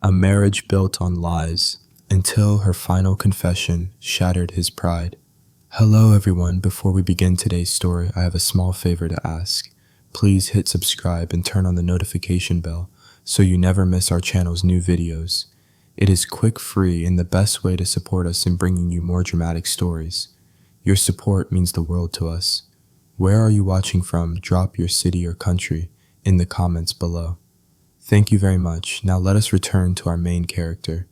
A marriage built on lies, until her final confession shattered his pride. Hello everyone, before we begin today's story, I have a small favor to ask. Please hit subscribe and turn on the notification bell so you never miss our channel's new videos. It is quick, free, and the best way to support us in bringing you more dramatic stories. Your support means the world to us. Where are you watching from? Drop your city or country in the comments below. Thank you very much. Now let us return to our main character.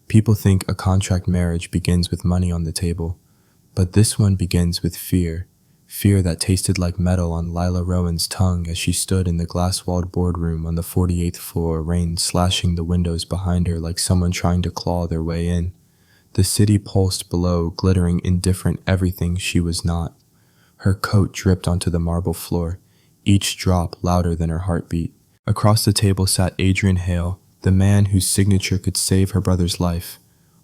People think a contract marriage begins with money on the table, but this one begins with fear. Fear that tasted like metal on Lila Rowan's tongue as she stood in the glass-walled boardroom on the 48th floor, rain slashing the windows behind her like someone trying to claw their way in. The city pulsed below, glittering indifferent everything she was not. Her coat dripped onto the marble floor, each drop louder than her heartbeat. Across the table sat Adrian Hale, the man whose signature could save her brother's life,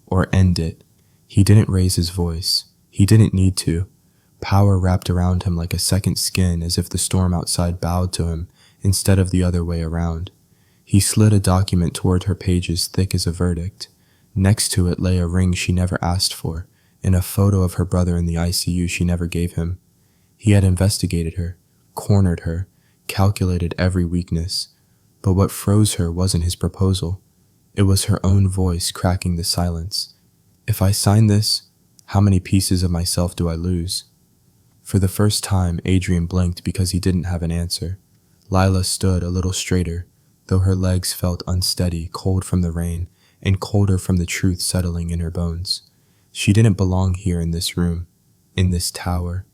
or end it. He didn't raise his voice. He didn't need to. Power wrapped around him like a second skin, as if the storm outside bowed to him instead of the other way around. He slid a document toward her, pages thick as a verdict. Next to it lay a ring she never asked for, and a photo of her brother in the ICU she never gave him. He had investigated her, cornered her, calculated every weakness. But what froze her wasn't his proposal. It was her own voice cracking the silence. If I sign this, how many pieces of myself do I lose? For the first time, Adrian blinked because he didn't have an answer. Lila stood a little straighter, though her legs felt unsteady, cold from the rain, and colder from the truth settling in her bones. She didn't belong here in this room, in this tower,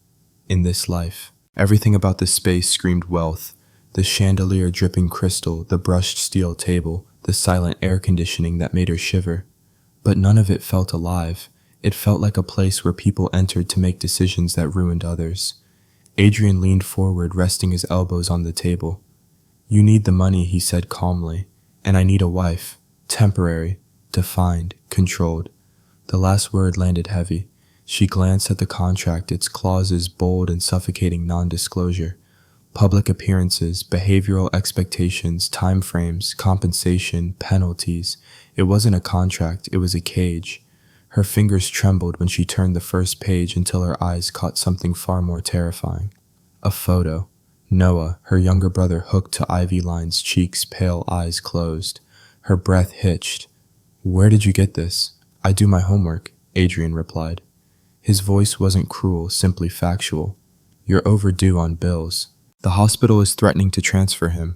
in this life. Everything about the space screamed wealth. The chandelier dripping crystal, the brushed steel table, the silent air conditioning that made her shiver. But none of it felt alive. It felt like a place where people entered to make decisions that ruined others. Adrian leaned forward, resting his elbows on the table. You need the money, he said calmly, and I need a wife. Temporary, defined, controlled. The last word landed heavy. She glanced at the contract, its clauses bold and suffocating non-disclosure. Public appearances, behavioral expectations, time frames, compensation, penalties. It wasn't a contract, it was a cage. Her fingers trembled when she turned the first page until her eyes caught something far more terrifying. A photo. Noah, her younger brother, hooked to Ivy Line's cheeks, pale eyes closed. Her breath hitched. Where did you get this? I do my homework, Adrian replied. His voice wasn't cruel, simply factual. You're overdue on bills. The hospital is threatening to transfer him.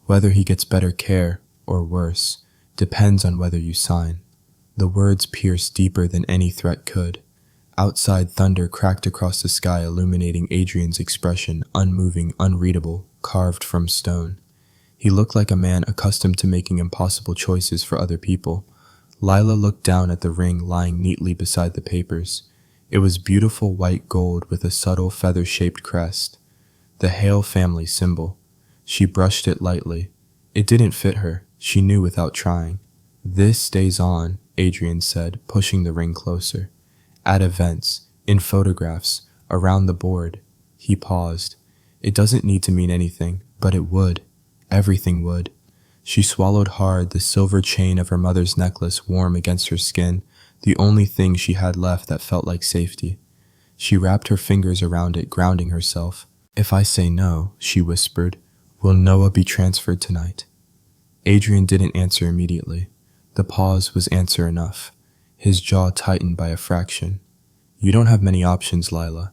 Whether he gets better care, or worse, depends on whether you sign. The words pierced deeper than any threat could. Outside, thunder cracked across the sky, illuminating Adrian's expression, unmoving, unreadable, carved from stone. He looked like a man accustomed to making impossible choices for other people. Lila looked down at the ring lying neatly beside the papers. It was beautiful white gold with a subtle feather-shaped crest. The Hale family symbol. She brushed it lightly. It didn't fit her, she knew without trying. This stays on, Adrian said, pushing the ring closer. At events, in photographs, around the board. He paused. It doesn't need to mean anything, but it would. Everything would. She swallowed hard, the silver chain of her mother's necklace warm against her skin, the only thing she had left that felt like safety. She wrapped her fingers around it, grounding herself. If I say no, she whispered, will Noah be transferred tonight? Adrian didn't answer immediately. The pause was answer enough. His jaw tightened by a fraction. You don't have many options, Lila.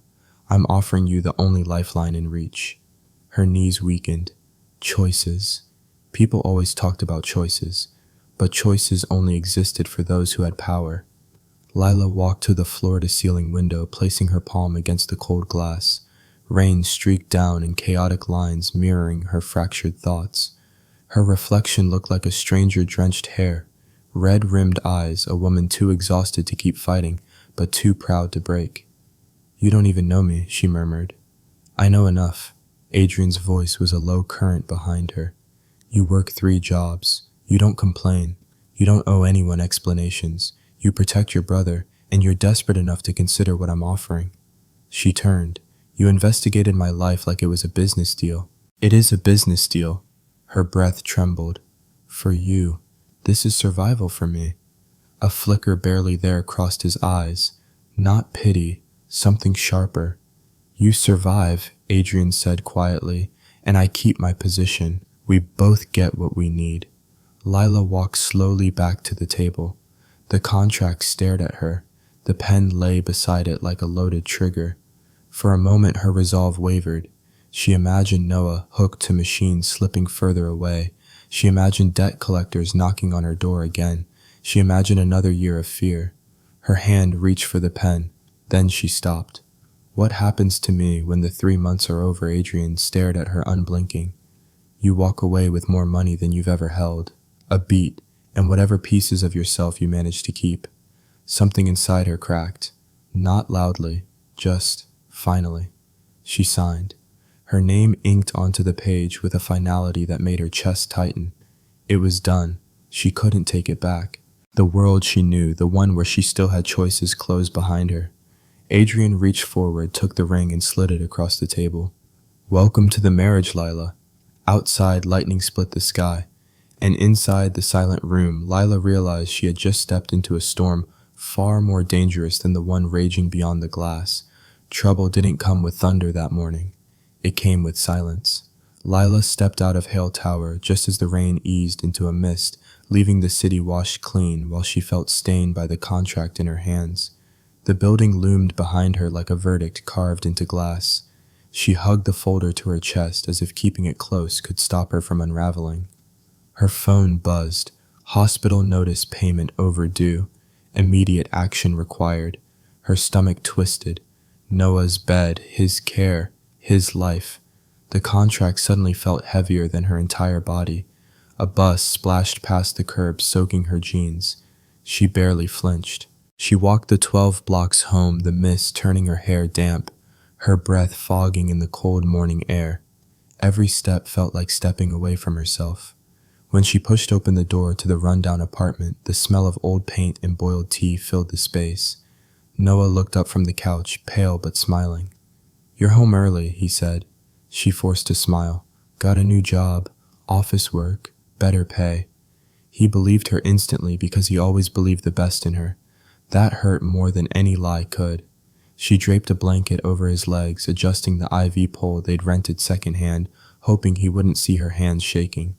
I'm offering you the only lifeline in reach. Her knees weakened. Choices. People always talked about choices, but choices only existed for those who had power. Lila walked to the floor-to-ceiling window, placing her palm against the cold glass. Rain streaked down in chaotic lines, mirroring her fractured thoughts. Her reflection looked like a stranger-drenched hair, red-rimmed eyes, a woman too exhausted to keep fighting, but too proud to break. You don't even know me, she murmured. I know enough. Adrian's voice was a low current behind her. You work 3 jobs. You don't complain. You don't owe anyone explanations. You protect your brother, and you're desperate enough to consider what I'm offering. She turned. You investigated my life like it was a business deal. It is a business deal. Her breath trembled. For you. This is survival for me. A flicker barely there crossed his eyes. Not pity, something sharper. You survive, Adrian said quietly, and I keep my position. We both get what we need. Lila walked slowly back to the table. The contract stared at her. The pen lay beside it like a loaded trigger. For a moment her resolve wavered. She imagined Noah hooked to machines slipping further away. She imagined debt collectors knocking on her door again. She imagined another year of fear. Her hand reached for the pen. Then she stopped. What happens to me when the 3 months are over? Adrian stared at her unblinking. You walk away with more money than you've ever held. A beat, and whatever pieces of yourself you managed to keep. Something inside her cracked. Not loudly, just finally. She signed. Her name inked onto the page with a finality that made her chest tighten. It was done. She couldn't take it back. The world she knew, the one where she still had choices, closed behind her. Adrian reached forward, took the ring, and slid it across the table. Welcome to the marriage, Lila. Outside, lightning split the sky. And inside the silent room, Lila realized she had just stepped into a storm far more dangerous than the one raging beyond the glass. Trouble didn't come with thunder that morning. It came with silence. Lila stepped out of Hale Tower just as the rain eased into a mist, leaving the city washed clean while she felt stained by the contract in her hands. The building loomed behind her like a verdict carved into glass. She hugged the folder to her chest as if keeping it close could stop her from unraveling. Her phone buzzed. Hospital notice payment overdue. Immediate action required. Her stomach twisted. Noah's bed, his care, his life. The contract suddenly felt heavier than her entire body. A bus splashed past the curb, soaking her jeans. She barely flinched. She walked the 12 blocks home, the mist turning her hair damp, her breath fogging in the cold morning air. Every step felt like stepping away from herself. When she pushed open the door to the rundown apartment, the smell of old paint and boiled tea filled the space. Noah looked up from the couch, pale but smiling. You're home early, he said. She forced a smile. Got a new job, office work, better pay. He believed her instantly because he always believed the best in her. That hurt more than any lie could. She draped a blanket over his legs, adjusting the IV pole they'd rented secondhand, hoping he wouldn't see her hands shaking.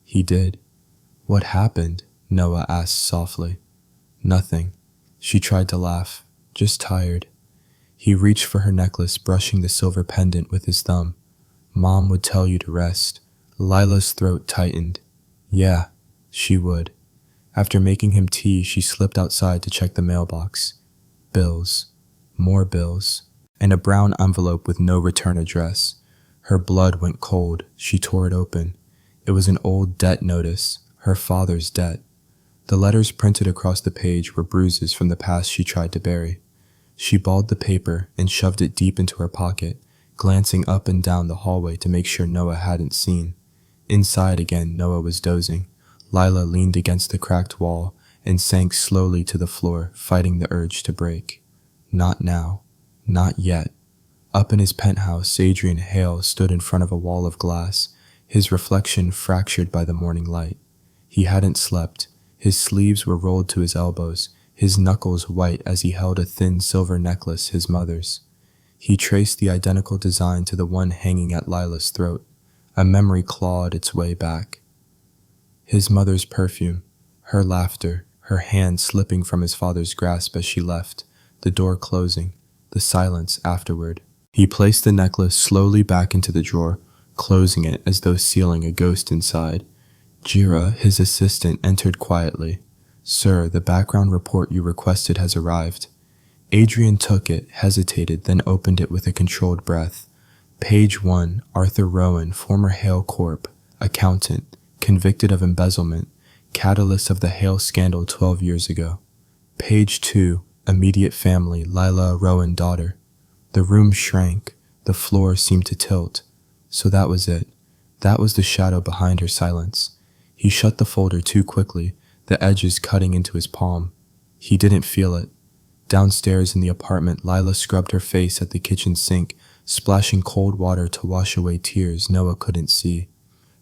He did. What happened? Noah asked softly. Nothing. She tried to laugh. Just tired. He reached for her necklace, brushing the silver pendant with his thumb. Mom would tell you to rest. Lila's throat tightened. Yeah, she would. After making him tea, she slipped outside to check the mailbox. Bills. More bills. And a brown envelope with no return address. Her blood went cold. She tore it open. It was an old debt notice, her father's debt. The letters printed across the page were bruises from the past she tried to bury. She balled the paper and shoved it deep into her pocket, glancing up and down the hallway to make sure Noah hadn't seen. Inside again, Noah was dozing. Lila leaned against the cracked wall and sank slowly to the floor, fighting the urge to break. Not now. Not yet. Up in his penthouse, Adrian Hale stood in front of a wall of glass, his reflection fractured by the morning light. He hadn't slept. His sleeves were rolled to his elbows, his knuckles white as he held a thin silver necklace, his mother's. He traced the identical design to the one hanging at Lila's throat. A memory clawed its way back. His mother's perfume, her laughter, her hand slipping from his father's grasp as she left, the door closing, the silence afterward. He placed the necklace slowly back into the drawer, closing it as though sealing a ghost inside. Jira, his assistant, entered quietly. Sir, the background report you requested has arrived. Adrian took it, hesitated, then opened it with a controlled breath. Page 1, Arthur Rowan, former Hale Corp., accountant, convicted of embezzlement, catalyst of the Hale scandal 12 years ago. Page 2, immediate family, Lila Rowan, daughter. The room shrank. The floor seemed to tilt. So that was it. That was the shadow behind her silence. He shut the folder too quickly, the edges cutting into his palm. He didn't feel it. Downstairs in the apartment, Lila scrubbed her face at the kitchen sink, splashing cold water to wash away tears Noah couldn't see.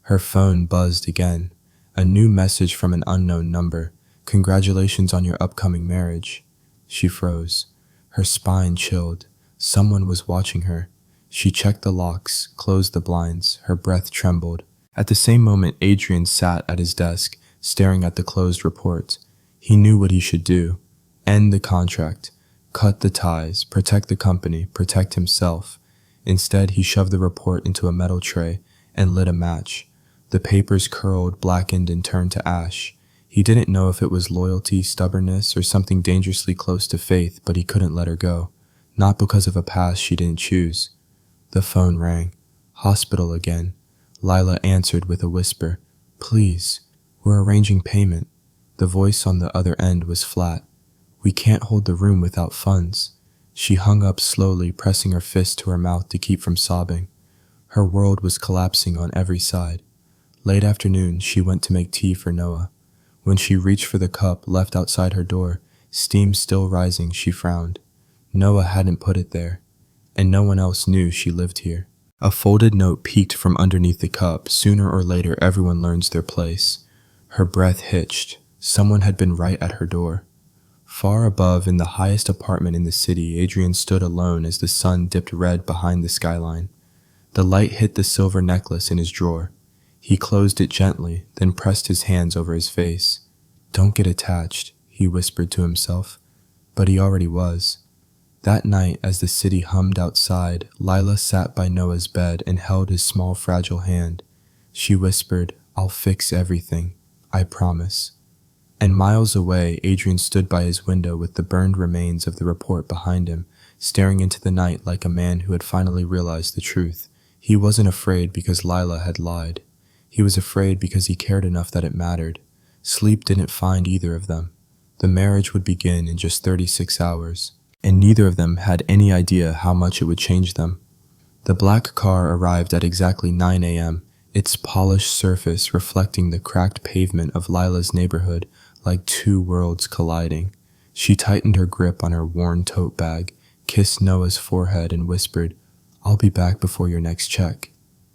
Her phone buzzed again. A new message from an unknown number. Congratulations on your upcoming marriage. She froze. Her spine chilled. Someone was watching her. She checked the locks, closed the blinds. Her breath trembled. At the same moment, Adrian sat at his desk, staring at the closed report. He knew what he should do. End the contract. Cut the ties. Protect the company. Protect himself. Instead, he shoved the report into a metal tray and lit a match. The papers curled, blackened, and turned to ash. He didn't know if it was loyalty, stubbornness, or something dangerously close to faith, but he couldn't let her go. Not because of a past she didn't choose. The phone rang. Hospital again. Lila answered with a whisper. Please, we're arranging payment. The voice on the other end was flat. We can't hold the room without funds. She hung up slowly, pressing her fist to her mouth to keep from sobbing. Her world was collapsing on every side. Late afternoon, she went to make tea for Noah. When she reached for the cup left outside her door, steam still rising, she frowned. Noah hadn't put it there, and no one else knew she lived here. A folded note peeked from underneath the cup. Sooner or later, everyone learns their place. Her breath hitched. Someone had been right at her door. Far above, in the highest apartment in the city, Adrian stood alone as the sun dipped red behind the skyline. The light hit the silver necklace in his drawer. He closed it gently, then pressed his hands over his face. Don't get attached, he whispered to himself. But he already was. That night, as the city hummed outside, Lila sat by Noah's bed and held his small, fragile hand. She whispered, I'll fix everything. I promise. And miles away, Adrian stood by his window with the burned remains of the report behind him, staring into the night like a man who had finally realized the truth. He wasn't afraid because Lila had lied. He was afraid because he cared enough that it mattered. Sleep didn't find either of them. The marriage would begin in just 36 hours, and neither of them had any idea how much it would change them. The black car arrived at exactly 9 a.m., its polished surface reflecting the cracked pavement of Lila's neighborhood like two worlds colliding. She tightened her grip on her worn tote bag, kissed Noah's forehead, and whispered, I'll be back before your next check.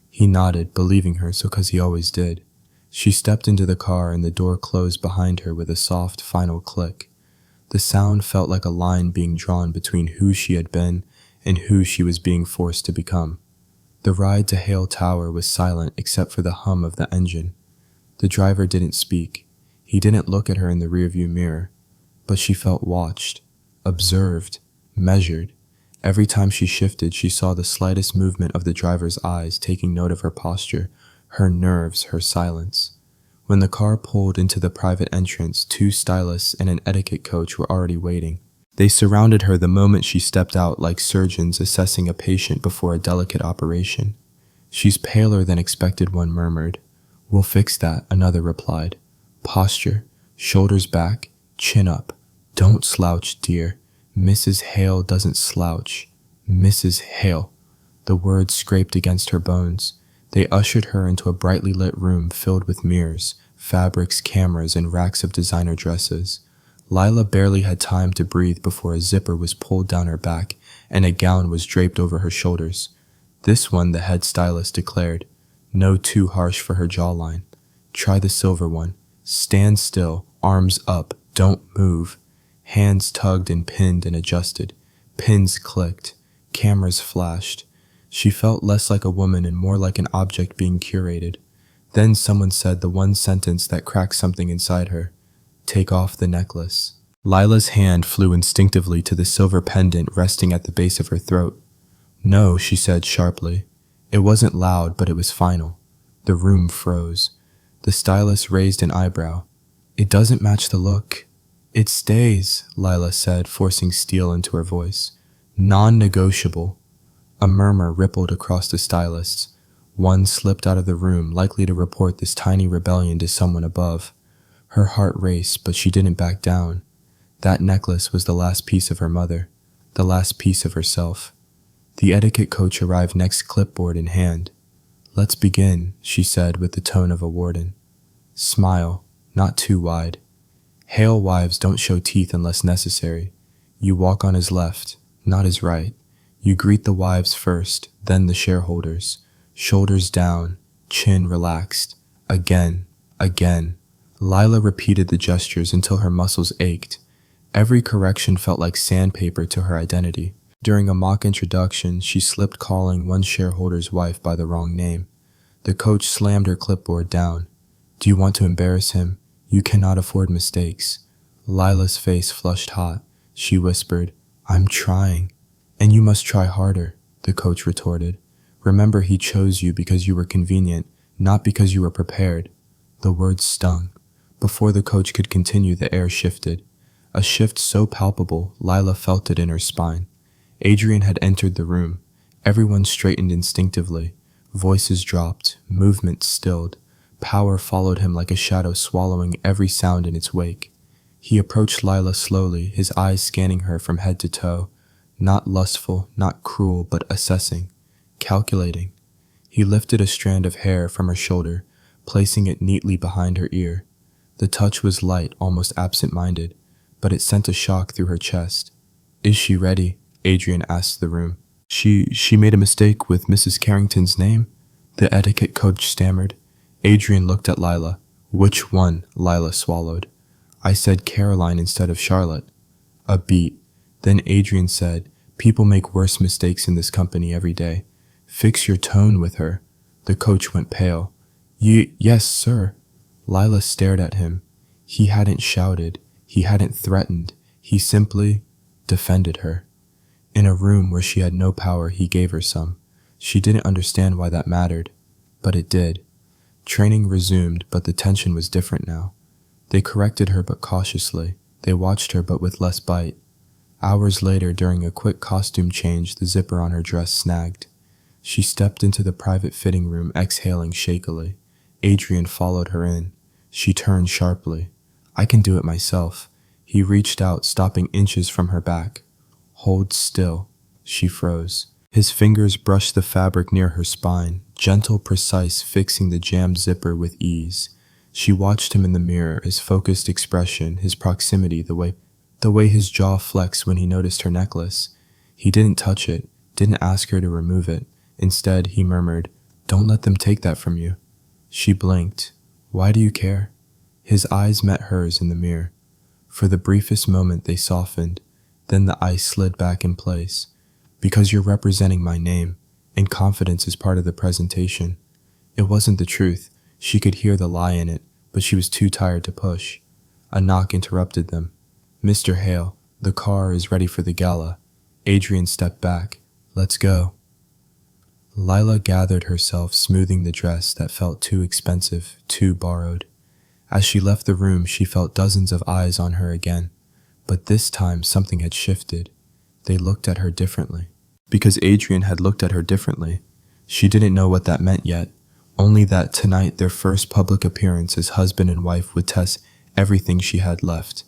He nodded, believing her, so 'cause he always did. She stepped into the car and the door closed behind her with a soft, final click. The sound felt like a line being drawn between who she had been and who she was being forced to become. The ride to Hale Tower was silent except for the hum of the engine. The driver didn't speak. He didn't look at her in the rearview mirror, but she felt watched, observed, measured. Every time she shifted, she saw the slightest movement of the driver's eyes taking note of her posture, her nerves, her silence. When the car pulled into the private entrance, two stylists and an etiquette coach were already waiting. They surrounded her the moment she stepped out like surgeons assessing a patient before a delicate operation. She's paler than expected, one murmured. We'll fix that, another replied. Posture, shoulders back, chin up. Don't slouch, dear. Mrs. Hale doesn't slouch. Mrs. Hale. The words scraped against her bones. They ushered her into a brightly lit room filled with mirrors, fabrics, cameras, and racks of designer dresses. Lila barely had time to breathe before a zipper was pulled down her back and a gown was draped over her shoulders. This one, the head stylist declared. No too harsh for her jawline. Try the silver one. Stand still, arms up, don't move. Hands tugged and pinned and adjusted. Pins clicked. Cameras flashed. She felt less like a woman and more like an object being curated. Then someone said the one sentence that cracked something inside her. Take off the necklace. Lila's hand flew instinctively to the silver pendant resting at the base of her throat. No, she said sharply. It wasn't loud, but it was final. The room froze. The stylist raised an eyebrow. It doesn't match the look. It stays, Lila said, forcing steel into her voice. Non-negotiable. A murmur rippled across the stylists. One slipped out of the room, likely to report this tiny rebellion to someone above. Her heart raced, but she didn't back down. That necklace was the last piece of her mother, the last piece of herself. The etiquette coach arrived next, clipboard in hand. Let's begin, she said with the tone of a warden. Smile, not too wide. Hale wives don't show teeth unless necessary. You walk on his left, not his right. You greet the wives first, then the shareholders. Shoulders down, chin relaxed. Again, Again. Lila repeated the gestures until her muscles ached. Every correction felt like sandpaper to her identity. During a mock introduction, she slipped calling one shareholder's wife by the wrong name. The coach slammed her clipboard down. "Do you want to embarrass him? You cannot afford mistakes." Lila's face flushed hot. She whispered, "I'm trying." "And you must try harder," the coach retorted. "Remember, he chose you because you were convenient, not because you were prepared." The words stung. Before the coach could continue, the air shifted. A shift so palpable, Lila felt it in her spine. Adrian had entered the room. Everyone straightened instinctively. Voices dropped, movement stilled. Power followed him like a shadow swallowing every sound in its wake. He approached Lila slowly, his eyes scanning her from head to toe. Not lustful, not cruel, but assessing, calculating. He lifted a strand of hair from her shoulder, placing it neatly behind her ear. The touch was light, almost absent-minded, but it sent a shock through her chest. "Is she ready?" Adrian asked the room. She made a mistake with Mrs. Carrington's name," the etiquette coach stammered. Adrian looked at Lila. "Which one?" Lila swallowed. "I said Caroline instead of Charlotte." A beat. Then Adrian said, "People make worse mistakes in this company every day. Fix your tone with her." The coach went pale. Yes, sir." Lila stared at him. He hadn't shouted. He hadn't threatened. He simply defended her. In a room where she had no power, he gave her some. She didn't understand why that mattered, but it did. Training resumed, but the tension was different now. They corrected her but cautiously. They watched her but with less bite. Hours later, during a quick costume change, the zipper on her dress snagged. She stepped into the private fitting room, exhaling shakily. Adrian followed her in. She turned sharply. "I can do it myself." He reached out, stopping inches from her back. "Hold still." She froze. His fingers brushed the fabric near her spine, gentle, precise, fixing the jammed zipper with ease. She watched him in the mirror, his focused expression, his proximity, the way his jaw flexed when he noticed her necklace. He didn't touch it, didn't ask her to remove it. Instead, he murmured, "Don't let them take that from you." She blinked. "Why do you care?" His eyes met hers in the mirror. For the briefest moment, they softened. Then the ice slid back in place. "Because you're representing my name, and confidence is part of the presentation." It wasn't the truth. She could hear the lie in it, but she was too tired to push. A knock interrupted them. "Mr. Hale, the car is ready for the gala." Adrian stepped back. "Let's go." Lila gathered herself, smoothing the dress that felt too expensive, too borrowed. As she left the room, she felt dozens of eyes on her again. But this time, something had shifted. They looked at her differently. Because Adrian had looked at her differently. She didn't know what that meant yet, only that tonight their first public appearance as husband and wife would test everything she had left.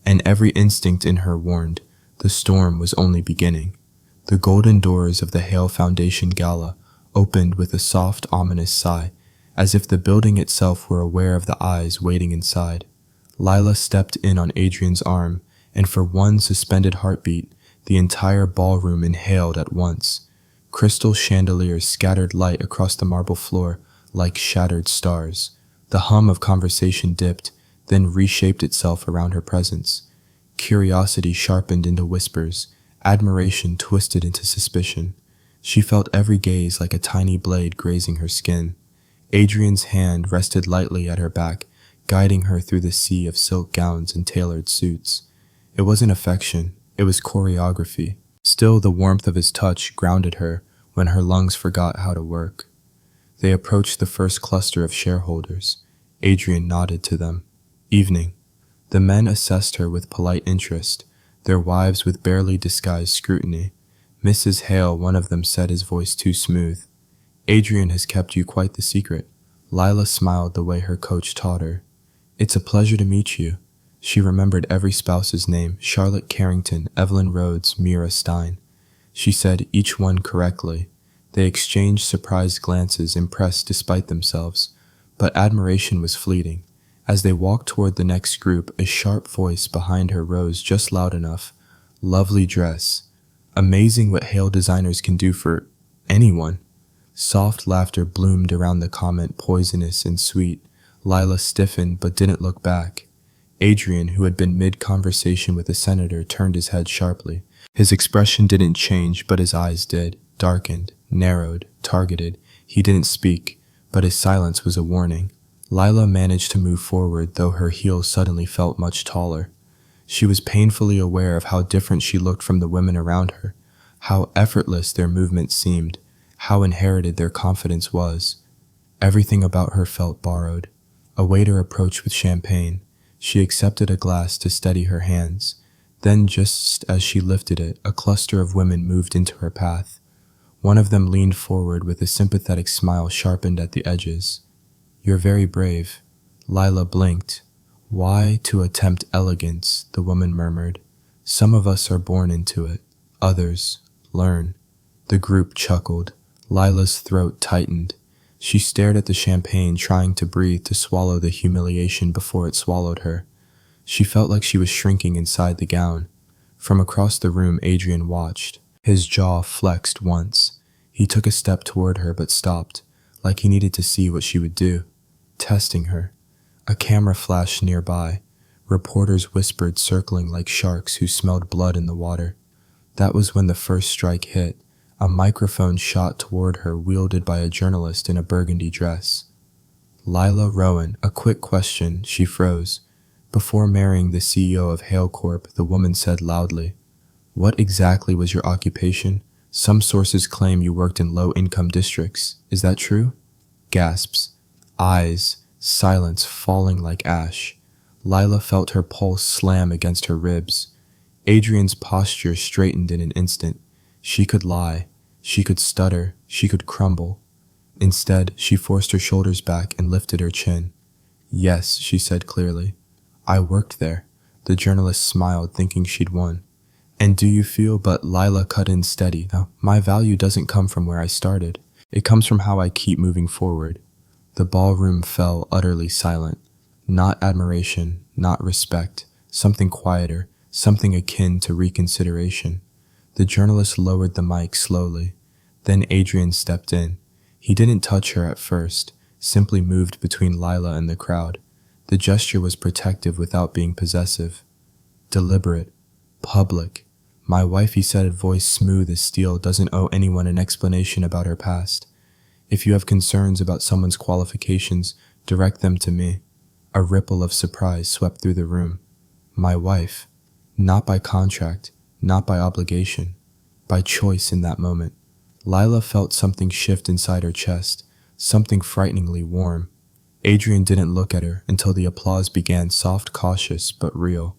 And every instinct in her warned, the storm was only beginning. The golden doors of the Hale Foundation Gala opened with a soft, ominous sigh, as if the building itself were aware of the eyes waiting inside. Lila stepped in on Adrian's arm, and for one suspended heartbeat, the entire ballroom inhaled at once. Crystal chandeliers scattered light across the marble floor like shattered stars. The hum of conversation dipped, then reshaped itself around her presence. Curiosity sharpened into whispers, admiration twisted into suspicion. She felt every gaze like a tiny blade grazing her skin. Adrian's hand rested lightly at her back, guiding her through the sea of silk gowns and tailored suits. It wasn't affection, it was choreography. Still, the warmth of his touch grounded her when her lungs forgot how to work. They approached the first cluster of shareholders. Adrian nodded to them. Evening. The men assessed her with polite interest, their wives with barely disguised scrutiny. Mrs. Hale, one of them, said, his voice too smooth, "Adrian has kept you quite the secret." Lila smiled the way her coach taught her. "It's a pleasure to meet you." She remembered every spouse's name, Charlotte Carrington, Evelyn Rhodes, Mira Stein. She said each one correctly. They exchanged surprised glances, impressed despite themselves, but admiration was fleeting. As they walked toward the next group, a sharp voice behind her rose just loud enough. "Lovely dress. Amazing what Hale designers can do for anyone." Soft laughter bloomed around the comment, poisonous and sweet, Lila stiffened but didn't look back. Adrian, who had been mid-conversation with the senator, turned his head sharply. His expression didn't change, but his eyes did, darkened, narrowed, targeted. He didn't speak, but his silence was a warning. Lila managed to move forward, though her heels suddenly felt much taller. She was painfully aware of how different she looked from the women around her, how effortless their movements seemed, how inherited their confidence was. Everything about her felt borrowed. A waiter approached with champagne. She accepted a glass to steady her hands. Then, just as she lifted it, a cluster of women moved into her path. One of them leaned forward with a sympathetic smile sharpened at the edges. "You're very brave." Lila blinked. "Why to attempt elegance?" the woman murmured. "Some of us are born into it. Others learn." The group chuckled. Lila's throat tightened. She stared at the champagne, trying to breathe to swallow the humiliation before it swallowed her. She felt like she was shrinking inside the gown. From across the room, Adrian watched. His jaw flexed once. He took a step toward her but stopped, like he needed to see what she would do. Testing her. A camera flashed nearby. Reporters whispered, circling like sharks who smelled blood in the water. That was when the first strike hit. A microphone shot toward her, wielded by a journalist in a burgundy dress. "Lila Rowan, a quick question." She froze. "Before marrying the CEO of Hale Corp," the woman said loudly. "What exactly was your occupation? Some sources claim you worked in low-income districts. Is that true?" Gasps. Eyes. Silence falling like ash. Lila felt her pulse slam against her ribs. Adrian's posture straightened in an instant. She could lie. She could stutter. She could crumble. Instead, she forced her shoulders back and lifted her chin. "Yes," she said clearly. "I worked there." The journalist smiled, thinking she'd won. "And do you feel—" But Lila cut in steady. "No, my value doesn't come from where I started. It comes from how I keep moving forward." The ballroom fell utterly silent. Not admiration, not respect. Something quieter, something akin to reconsideration. The journalist lowered the mic slowly. Then Adrian stepped in. He didn't touch her at first, simply moved between Lila and the crowd. The gesture was protective without being possessive. Deliberate. Public. "My wife," he said, voice smooth as steel, "doesn't owe anyone an explanation about her past. If you have concerns about someone's qualifications, direct them to me." A ripple of surprise swept through the room. My wife. Not by contract, not by obligation, by choice in that moment. Lila felt something shift inside her chest, something frighteningly warm. Adrian didn't look at her until the applause began, soft, cautious, but real.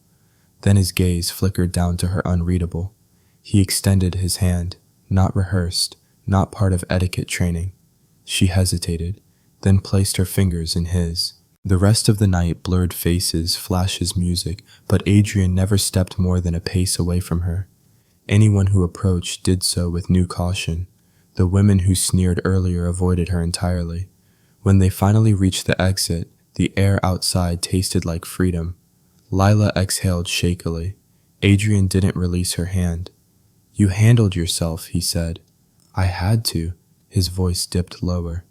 Then his gaze flickered down to her unreadable. He extended his hand, not rehearsed, not part of etiquette training. She hesitated, then placed her fingers in his. The rest of the night blurred faces, flashes, music, but Adrian never stepped more than a pace away from her. Anyone who approached did so with new caution. The women who sneered earlier avoided her entirely. When they finally reached the exit, the air outside tasted like freedom. Lila exhaled shakily. Adrian didn't release her hand. "You handled yourself," he said. "I had to." His voice dipped lower.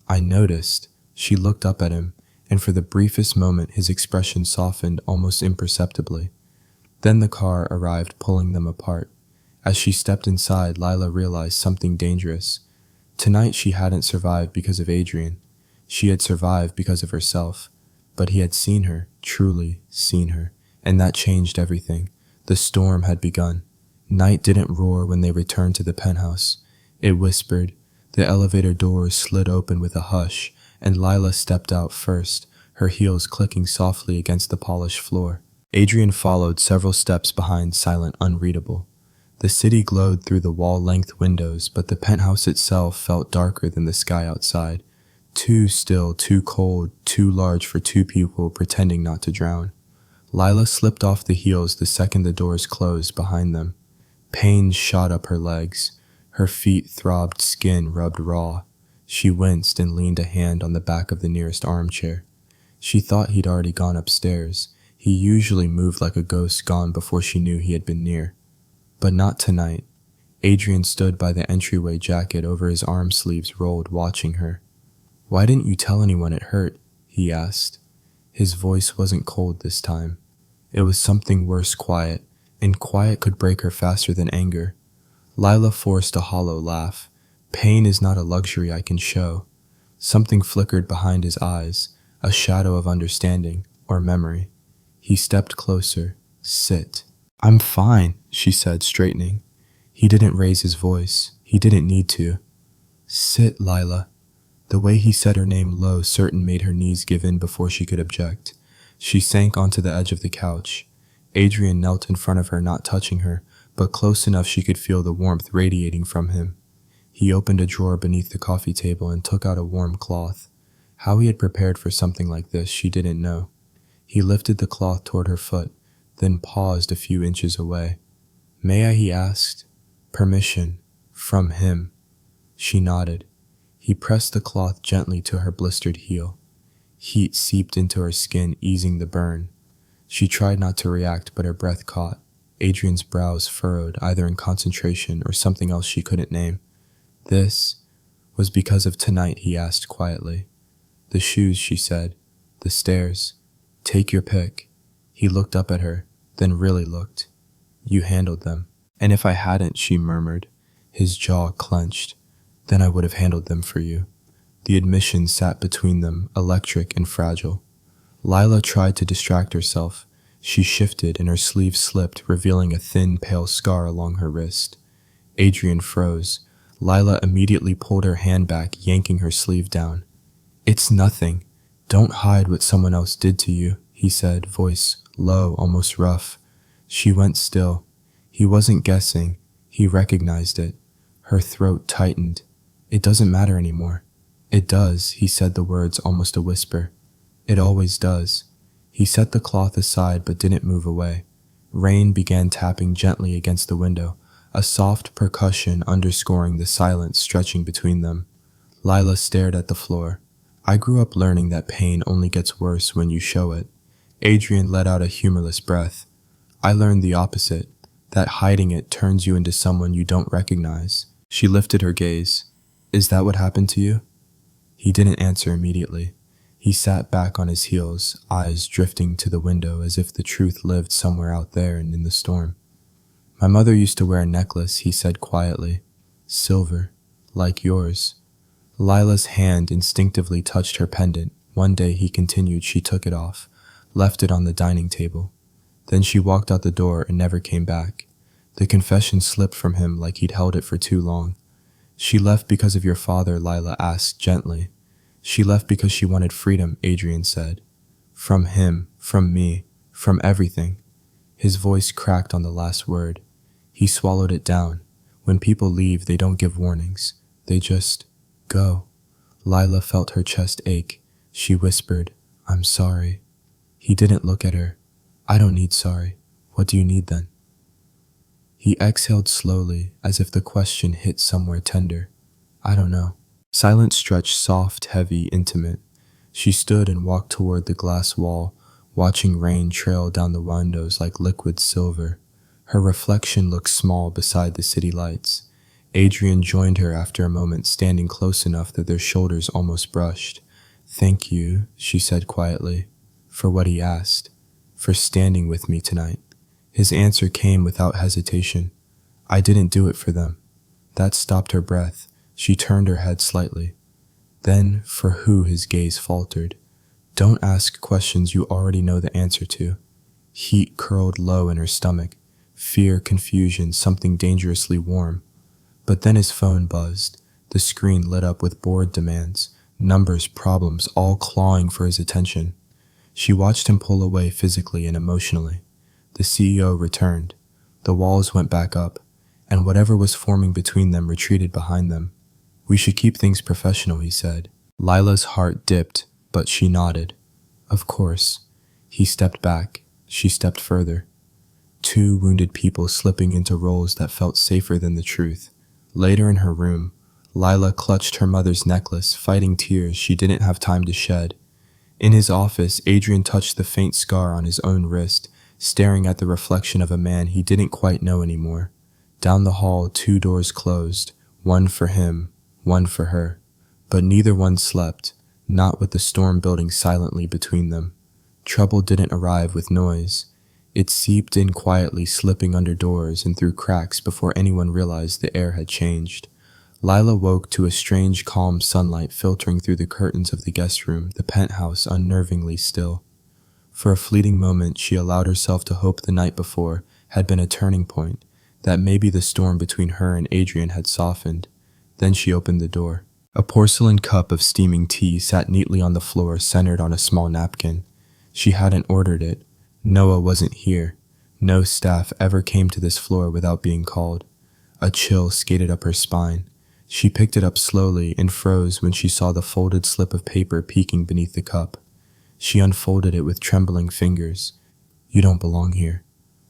"I noticed." She looked up at him, and for the briefest moment his expression softened almost imperceptibly. Then the car arrived, pulling them apart. As she stepped inside, Lila realized something dangerous. Tonight she hadn't survived because of Adrian. She had survived because of herself. But he had seen her, truly seen her, and that changed everything. The storm had begun. Night didn't roar when they returned to the penthouse. It whispered. The elevator doors slid open with a hush, and Lila stepped out first, her heels clicking softly against the polished floor. Adrian followed several steps behind, silent, unreadable. The city glowed through the wall-length windows, but the penthouse itself felt darker than the sky outside. Too still, too cold, too large for two people pretending not to drown. Lila slipped off the heels the second the doors closed behind them. Pain shot up her legs. Her feet throbbed, skin rubbed raw. She winced and leaned a hand on the back of the nearest armchair. She thought he'd already gone upstairs. He usually moved like a ghost gone before she knew he had been near. But not tonight. Adrian stood by the entryway, jacket over his arm sleeves rolled, watching her. "Why didn't you tell anyone it hurt?" he he asked. His voice wasn't cold this time. It was something worse, quiet, and quiet could break her faster than anger. Lila forced a hollow laugh. Pain is not a luxury I can show. Something flickered behind his eyes, a shadow of understanding or memory. He stepped closer. Sit. I'm fine, she said, straightening. He didn't raise his voice. He didn't need to. Sit, Lila. The way he said her name low certain made her knees give in before she could object. She sank onto the edge of the couch. Adrian knelt in front of her, not touching her, but close enough she could feel the warmth radiating from him. He opened a drawer beneath the coffee table and took out a warm cloth. How he had prepared for something like this, she didn't know. He lifted the cloth toward her foot, then paused a few inches away. May I, he asked. Permission. From him. She nodded. He pressed the cloth gently to her blistered heel. Heat seeped into her skin, easing the burn. She tried not to react, but her breath caught. Adrian's brows furrowed, either in concentration or something else she couldn't name. This was because of tonight, he asked quietly. The shoes, she said. The stairs. Take your pick. He looked up at her, then really looked. You handled them. And if I hadn't, she murmured. His jaw clenched. Then I would have handled them for you. The admission sat between them, electric and fragile. Lila tried to distract herself. She shifted and her sleeve slipped, revealing a thin, pale scar along her wrist. Adrian froze. Lila immediately pulled her hand back, yanking her sleeve down. It's nothing. Don't hide what someone else did to you, he said, voice low, almost rough. She went still. He wasn't guessing. He recognized it. Her throat tightened. It doesn't matter anymore. It does, he said the words almost a whisper. It always does. He set the cloth aside but didn't move away. Rain began tapping gently against the window, a soft percussion underscoring the silence stretching between them. Lila stared at the floor. I grew up learning that pain only gets worse when you show it. Adrian let out a humorless breath. I learned the opposite, that hiding it turns you into someone you don't recognize. She lifted her gaze. Is that what happened to you? He didn't answer immediately. He sat back on his heels, eyes drifting to the window as if the truth lived somewhere out there and in the storm. My mother used to wear a necklace, he said quietly. Silver, like yours. Lila's hand instinctively touched her pendant. One day, he continued, she took it off, left it on the dining table. Then she walked out the door and never came back. The confession slipped from him like he'd held it for too long. She left because of your father, Lila asked gently. She left because she wanted freedom, Adrian said. From him, from me, from everything. His voice cracked on the last word. He swallowed it down. When people leave, they don't give warnings. They just go. Lila felt her chest ache. She whispered, I'm sorry. He didn't look at her. I don't need sorry. What do you need then? He exhaled slowly, as if the question hit somewhere tender. I don't know. Silence stretched soft, heavy, intimate. She stood and walked toward the glass wall, watching rain trail down the windows like liquid silver. Her reflection looked small beside the city lights. Adrian joined her after a moment, standing close enough that their shoulders almost brushed. Thank you, she said quietly, for what he asked, for standing with me tonight. His answer came without hesitation. I didn't do it for them. That stopped her breath. She turned her head slightly. Then, for who, his gaze faltered. Don't ask questions you already know the answer to. Heat curled low in her stomach. Fear, confusion, something dangerously warm. But then his phone buzzed. The screen lit up with bored demands, numbers, problems, all clawing for his attention. She watched him pull away physically and emotionally. The CEO returned. The walls went back up, and whatever was forming between them retreated behind them. We should keep things professional, he said. Lila's heart dipped, but she nodded. Of course. He stepped back. She stepped further. Two wounded people slipping into roles that felt safer than the truth. Later in her room, Lila clutched her mother's necklace, fighting tears she didn't have time to shed. In his office, Adrian touched the faint scar on his own wrist, staring at the reflection of a man he didn't quite know anymore. Down the hall, 2 doors closed, one for him, one for her. But neither one slept. not with the storm building silently between them. Trouble didn't arrive with noise. It seeped in quietly, slipping under doors and through cracks before anyone realized the air had changed. Lila woke to a strange, calm sunlight filtering through the curtains of the guest room, the penthouse unnervingly still. For a fleeting moment, she allowed herself to hope the night before had been a turning point, that maybe the storm between her and Adrian had softened. Then she opened the door. A porcelain cup of steaming tea sat neatly on the floor, centered on a small napkin. She hadn't ordered it. Noah wasn't here. No staff ever came to this floor without being called. A chill skated up her spine. She picked it up slowly and froze when she saw the folded slip of paper peeking beneath the cup. She unfolded it with trembling fingers. "You don't belong here."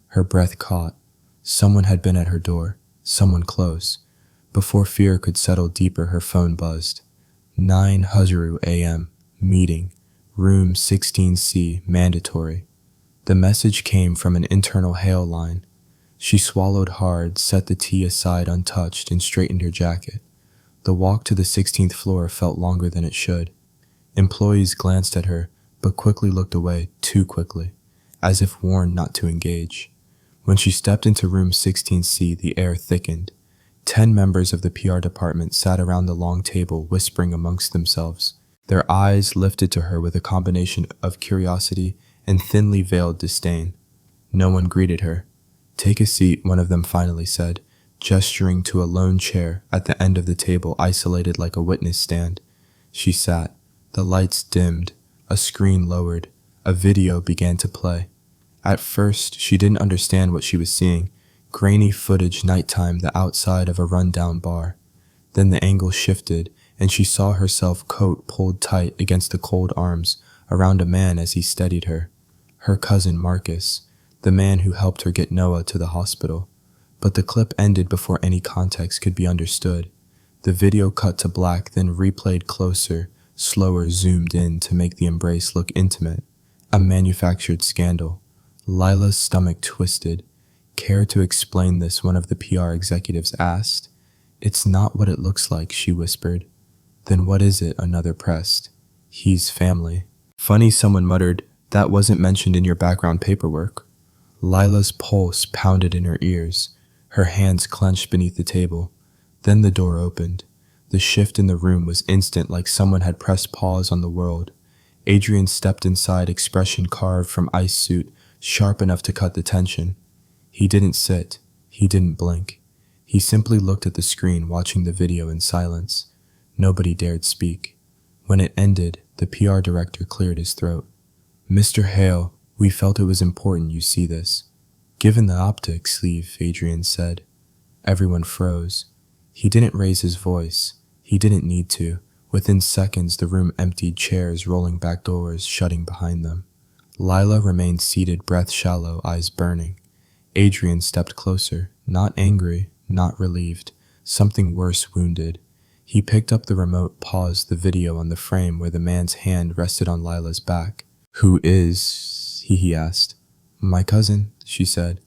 Her breath caught. Someone had been at her door. Someone close. Before fear could settle deeper, her phone buzzed. 9 Huzuru a.m. Meeting. Room 16C. Mandatory. The message came from an internal hail line. She swallowed hard, set the tea aside untouched, and straightened her jacket. The walk to the 16th floor felt longer than it should. Employees glanced at her, but quickly looked away, too quickly, as if warned not to engage. When she stepped into room 16C, the air thickened. 10 members of the PR department sat around the long table, whispering amongst themselves. Their eyes lifted to her with a combination of curiosity and thinly veiled disdain. No one greeted her. "Take a seat," one of them finally said, gesturing to a lone chair at the end of the table, isolated like a witness stand. She sat. The lights dimmed. A screen lowered. A video began to play. At first, she didn't understand what she was seeing. Grainy footage, nighttime, the outside of a rundown bar. Then the angle shifted, and she saw herself, coat pulled tight against the cold arms, around a man as he steadied her. Her cousin Marcus, the man who helped her get Noah to the hospital. But the clip ended before any context could be understood. The video cut to black, then replayed closer, slower, zoomed in to make the embrace look intimate. A manufactured scandal. Lila's stomach twisted. "Care to explain this?" one of the PR executives asked. "It's not what it looks like," she whispered. "Then what is it?" another pressed. "He's family." "Funny," someone muttered. "That wasn't mentioned in your background paperwork." Lila's pulse pounded in her ears. Her hands clenched beneath the table. Then the door opened. The shift in the room was instant, like someone had pressed pause on the world. Adrian stepped inside, expression carved from ice suit, sharp enough to cut the tension. He didn't sit. He didn't blink. He simply looked at the screen, watching the video in silence. Nobody dared speak. When it ended, the PR director cleared his throat. "Mr. Hale, we felt it was important you see this." "Given the optics, Steve," Adrian said. Everyone froze. He didn't raise his voice. He didn't need to. Within seconds, the room emptied, chairs rolling back, doors shutting behind them. Lila remained seated, breath shallow, eyes burning. Adrian stepped closer, not angry, not relieved, something worse, wounded. He picked up the remote, paused the video on the frame where the man's hand rested on Lila's back. "Who is he asked. "My cousin," she said.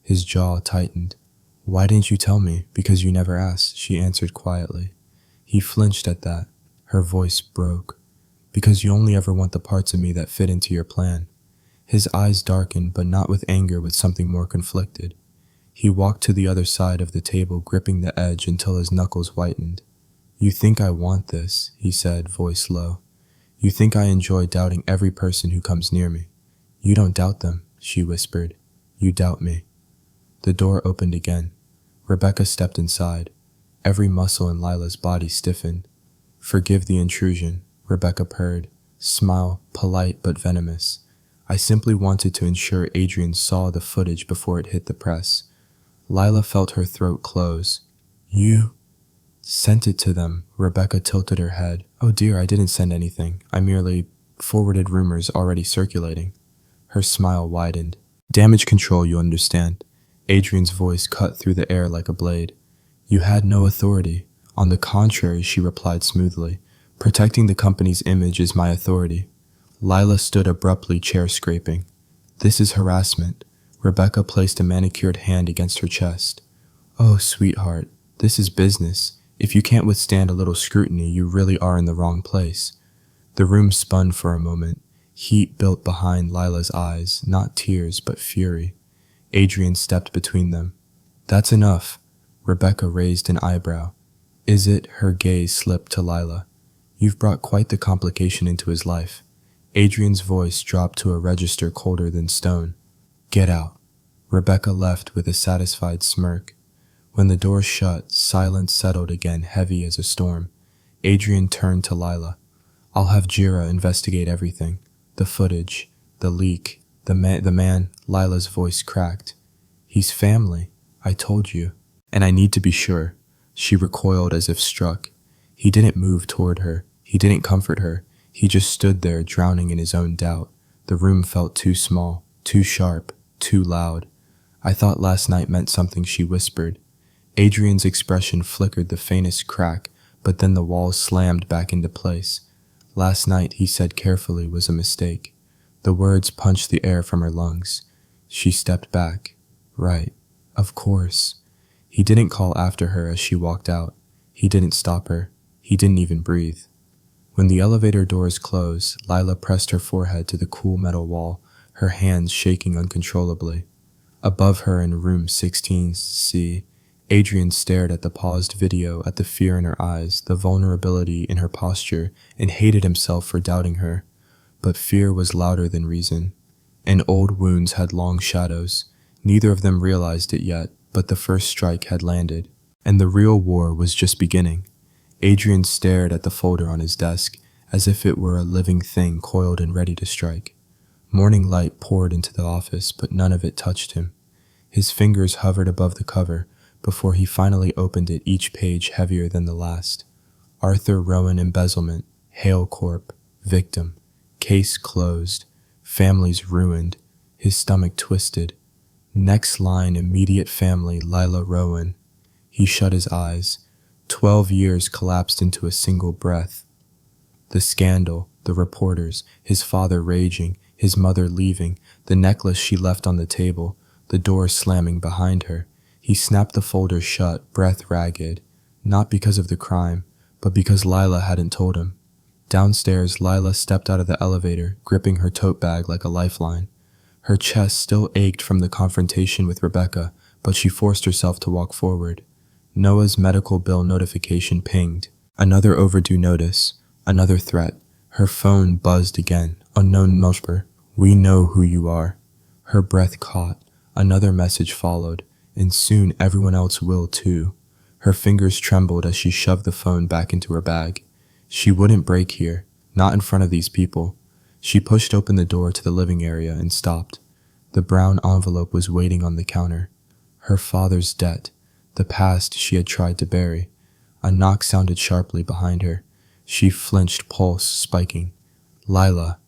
His jaw tightened. "Why didn't you tell me?" "Because you never asked," she answered quietly. He flinched at that. Her voice broke. "Because you only ever want the parts of me that fit into your plan." His eyes darkened, but not with anger, with something more conflicted. He walked to the other side of the table, gripping the edge until his knuckles whitened. "You think I want this," he said, voice low. "You think I enjoy doubting every person who comes near me." "You don't doubt them," she whispered. "You doubt me." The door opened again. Rebecca stepped inside. Every muscle in Lila's body stiffened. "Forgive the intrusion," Rebecca purred, smile polite but venomous. "I simply wanted to ensure Adrian saw the footage before it hit the press." Lila felt her throat close. "You sent it to them." Rebecca tilted her head. "Oh dear, I didn't send anything. I merely forwarded rumors already circulating." Her smile widened. "Damage control, you understand." Adrian's voice cut through the air like a blade. "You had no authority." "On the contrary," she replied smoothly. "Protecting the company's image is my authority." Lila stood abruptly, chair scraping. "This is harassment." Rebecca placed a manicured hand against her chest. "Oh, sweetheart, this is business. If you can't withstand a little scrutiny, you really are in the wrong place." The room spun for a moment. Heat built behind Lila's eyes, not tears, but fury. Adrian stepped between them. "That's enough." Rebecca raised an eyebrow. "Is it?" Her gaze slipped to Lila. "You've brought quite the complication into his life." Adrian's voice dropped to a register colder than stone. "Get out." Rebecca left with a satisfied smirk. When the door shut, silence settled again, heavy as a storm. Adrian turned to Lila. "I'll have Jira investigate everything. The footage, the leak, the man." Lila's voice cracked. "He's family. I told you. And I need to be sure." She recoiled as if struck. He didn't move toward her. He didn't comfort her. He just stood there, drowning in his own doubt. The room felt too small, too sharp, too loud. "I thought last night meant something," she whispered. Adrian's expression flickered the faintest crack, but then the walls slammed back into place. "Last night," he said carefully, "was a mistake." The words punched the air from her lungs. She stepped back. "Right. Of course." He didn't call after her as she walked out. He didn't stop her. He didn't even breathe. When the elevator doors closed, Lila pressed her forehead to the cool metal wall, her hands shaking uncontrollably. Above her in room 16C, Adrian stared at the paused video, at the fear in her eyes, the vulnerability in her posture, and hated himself for doubting her. But fear was louder than reason, and old wounds had long shadows. Neither of them realized it yet, but the first strike had landed, and the real war was just beginning. Adrian stared at the folder on his desk, as if it were a living thing coiled and ready to strike. Morning light poured into the office, but none of it touched him. His fingers hovered above the cover, before he finally opened it, each page heavier than the last. Arthur Rowan embezzlement, Hale Corp, victim, case closed, families ruined. His stomach twisted. Next line, immediate family, Lila Rowan. He shut his eyes. 12 years collapsed into a single breath. The scandal, the reporters, his father raging, his mother leaving, the necklace she left on the table, the door slamming behind her. He snapped the folder shut, breath ragged, not because of the crime, but because Lila hadn't told him. Downstairs, Lila stepped out of the elevator, gripping her tote bag like a lifeline. Her chest still ached from the confrontation with Rebecca, but she forced herself to walk forward. Noah's medical bill notification pinged. Another overdue notice, another threat. Her phone buzzed again. Unknown number. "We know who you are." Her breath caught. Another message followed, and soon everyone else will too. Her fingers trembled as she shoved the phone back into her bag. She wouldn't break here, not in front of these people. She pushed open the door to the living area and stopped. The brown envelope was waiting on the counter. Her father's debt, the past she had tried to bury. A knock sounded sharply behind her. She flinched, pulse spiking. "Lila."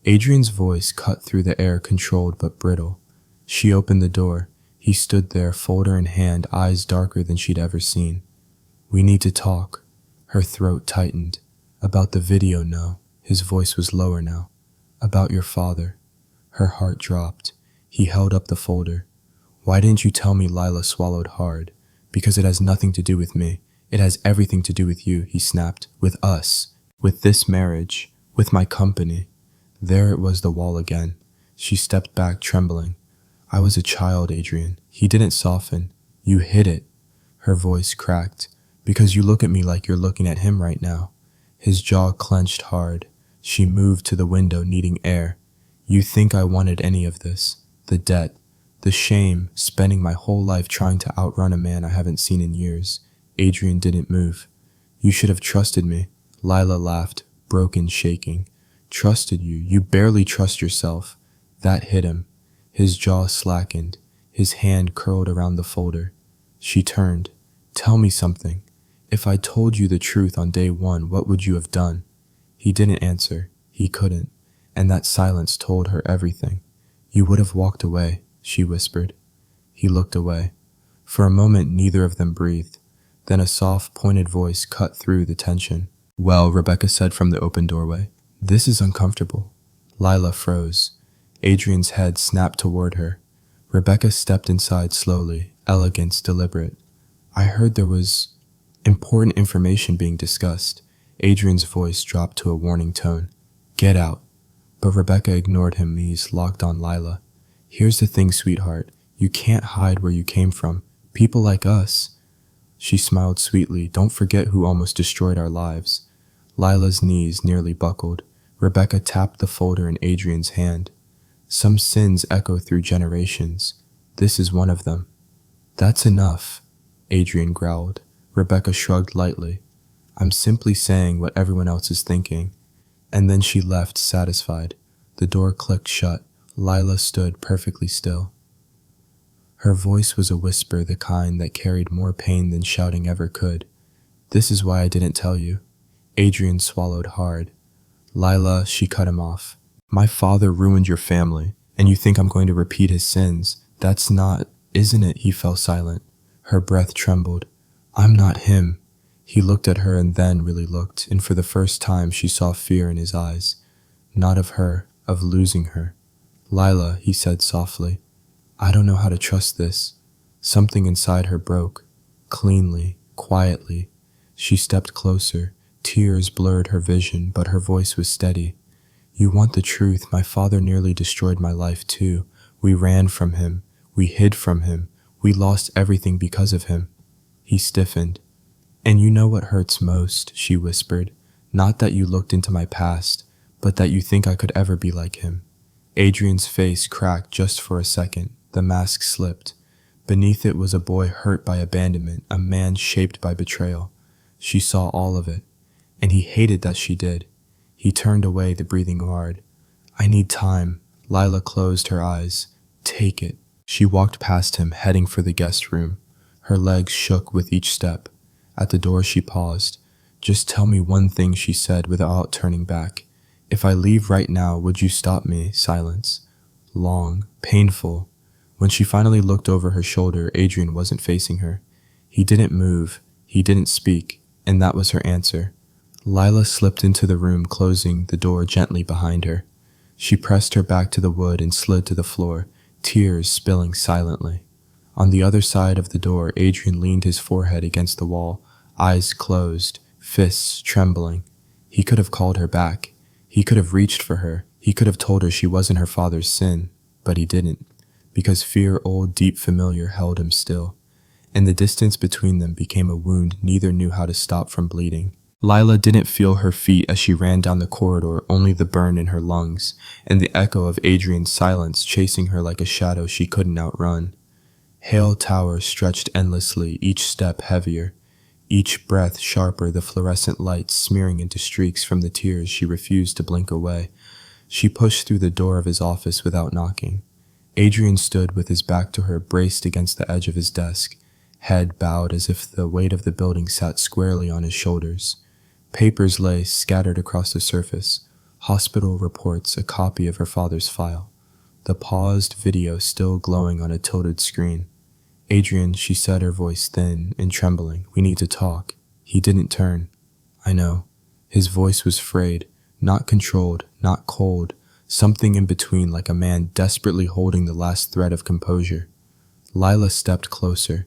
Adrian's voice cut through the air, controlled but brittle. She opened the door. He stood there, folder in hand, eyes darker than she'd ever seen. "We need to talk." Her throat tightened. "About the video, no." His voice was lower now. "About your father." Her heart dropped. He held up the folder. "Why didn't you tell me?" Lila swallowed hard. "Because it has nothing to do with me. It has everything to do with you," he snapped. "With us. With this marriage. With my company." There it was, the wall again. She stepped back, trembling. "I was a child, Adrian." He didn't soften. "You hid it." Her voice cracked. "Because you look at me like you're looking at him right now." His jaw clenched hard. She moved to the window, needing air. "You think I wanted any of this? The debt, the shame, spending my whole life trying to outrun a man I haven't seen in years." Adrian didn't move. "You should have trusted me." Lila laughed, broken, shaking. "Trusted you? You barely trust yourself." That hit him. His jaw slackened. His hand curled around the folder. She turned. "Tell me something. If I told you the truth on day one, what would you have done?" He didn't answer. He couldn't. And that silence told her everything. "You would have walked away," she whispered. He looked away. For a moment, neither of them breathed. Then a soft, pointed voice cut through the tension. "Well," Rebecca said from the open doorway, "this is uncomfortable." Lila froze. Adrian's head snapped toward her. Rebecca stepped inside slowly, elegance deliberate. "I heard there was important information being discussed." Adrian's voice dropped to a warning tone. Get out. But Rebecca ignored him, knees locked on Lila. Here's the thing, sweetheart. You can't hide where you came from. People like us. She smiled sweetly. Don't forget who almost destroyed our lives. Lila's knees nearly buckled. Rebecca tapped the folder in Adrian's hand. Some sins echo through generations. This is one of them. That's enough, Adrian growled. Rebecca shrugged lightly. I'm simply saying what everyone else is thinking. And then she left, satisfied. The door clicked shut. Lila stood perfectly still. Her voice was a whisper, the kind that carried more pain than shouting ever could. This is why I didn't tell you. Adrian swallowed hard. Lila, she cut him off. My father ruined your family, and you think I'm going to repeat his sins. That's not, isn't it? He fell silent. Her breath trembled. I'm not him. He looked at her and then really looked, and for the first time she saw fear in his eyes. Not of her, of losing her. Lila, he said softly, I don't know how to trust this. Something inside her broke. Cleanly, quietly. She stepped closer. Tears blurred her vision, but her voice was steady. You want the truth. My father nearly destroyed my life too. We ran from him. We hid from him. We lost everything because of him. He stiffened. And you know what hurts most, she whispered. Not that you looked into my past, but that you think I could ever be like him. Adrian's face cracked just for a second. The mask slipped. Beneath it was a boy hurt by abandonment, a man shaped by betrayal. She saw all of it, and he hated that she did. He turned away, the breathing hard. I need time. Lila closed her eyes. Take it. She walked past him, heading for the guest room. Her legs shook with each step. At the door she paused. Just tell me one thing, she said without turning back. If I leave right now, would you stop me? Silence. Long, painful. When she finally looked over her shoulder, Adrian wasn't facing her. He didn't move. He didn't speak. And that was her answer. Lila slipped into the room, closing the door gently behind her. She pressed her back to the wood and slid to the floor, tears spilling silently. On the other side of the door, Adrian leaned his forehead against the wall, eyes closed, fists trembling. He could have called her back. He could have reached for her. He could have told her she wasn't her father's sin, but he didn't, because fear, old, deep familiar, held him still. And the distance between them became a wound neither knew how to stop from bleeding. Lila didn't feel her feet as she ran down the corridor, only the burn in her lungs, and the echo of Adrian's silence chasing her like a shadow she couldn't outrun. Hale Tower stretched endlessly, each step heavier, each breath sharper, the fluorescent lights smearing into streaks from the tears she refused to blink away. She pushed through the door of his office without knocking. Adrian stood with his back to her, braced against the edge of his desk, head bowed as if the weight of the building sat squarely on his shoulders. Papers lay scattered across the surface, hospital reports, a copy of her father's file, the paused video still glowing on a tilted screen. Adrian, she said, her voice thin and trembling, we need to talk. He didn't turn. I know. His voice was frayed, not controlled, not cold, something in between, like a man desperately holding the last thread of composure. Lila stepped closer.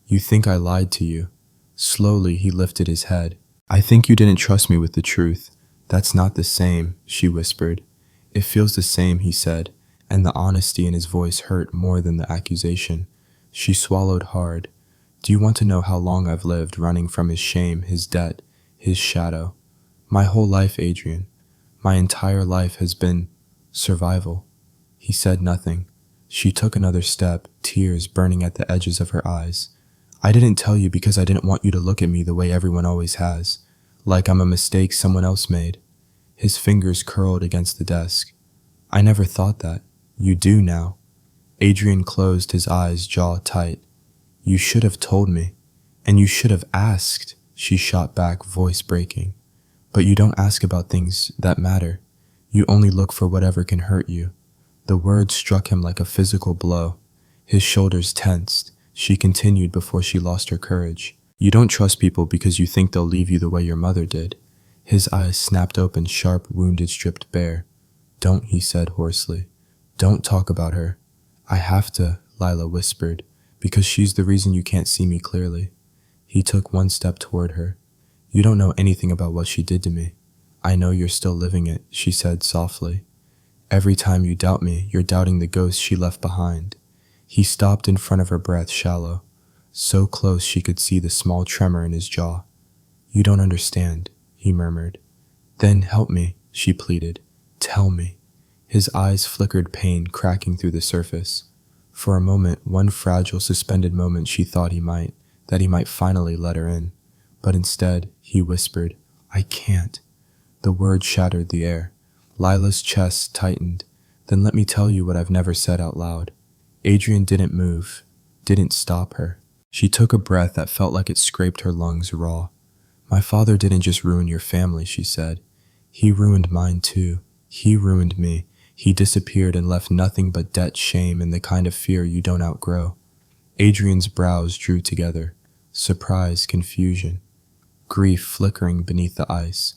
You think I lied to you. Slowly he lifted his head. I think you didn't trust me with the truth. That's not the same, she whispered. It feels the same, he said, and the honesty in his voice hurt more than the accusation. She swallowed hard. Do you want to know how long I've lived running from his shame, his debt, his shadow? My whole life, Adrian. My entire life has been survival. He said nothing. She took another step, tears burning at the edges of her eyes. I didn't tell you because I didn't want you to look at me the way everyone always has, like I'm a mistake someone else made. His fingers curled against the desk. I never thought that. You do now. Adrian closed his eyes, jaw tight. You should have told me, and you should have asked, she shot back, voice breaking. But you don't ask about things that matter. You only look for whatever can hurt you. The words struck him like a physical blow. His shoulders tensed. She continued before she lost her courage. You don't trust people because you think they'll leave you the way your mother did. His eyes snapped open, sharp, wounded, stripped bare. Don't, he said hoarsely. Don't talk about her. I have to, Lila whispered, because she's the reason you can't see me clearly. He took one step toward her. You don't know anything about what she did to me. I know you're still living it, she said softly. Every time you doubt me, you're doubting the ghost she left behind. He stopped in front of her, breath shallow, so close she could see the small tremor in his jaw. You don't understand, he murmured. Then help me, she pleaded. Tell me. His eyes flickered, pain cracking through the surface. For a moment, one fragile, suspended moment, she thought that he might finally let her in. But instead, he whispered, I can't. The word shattered the air. Lila's chest tightened. Then let me tell you what I've never said out loud. Adrian didn't move, didn't stop her. She took a breath that felt like it scraped her lungs raw. My father didn't just ruin your family, she said. He ruined mine too. He ruined me. He disappeared and left nothing but debt, shame, and the kind of fear you don't outgrow. Adrian's brows drew together. Surprise, confusion, grief flickering beneath the ice.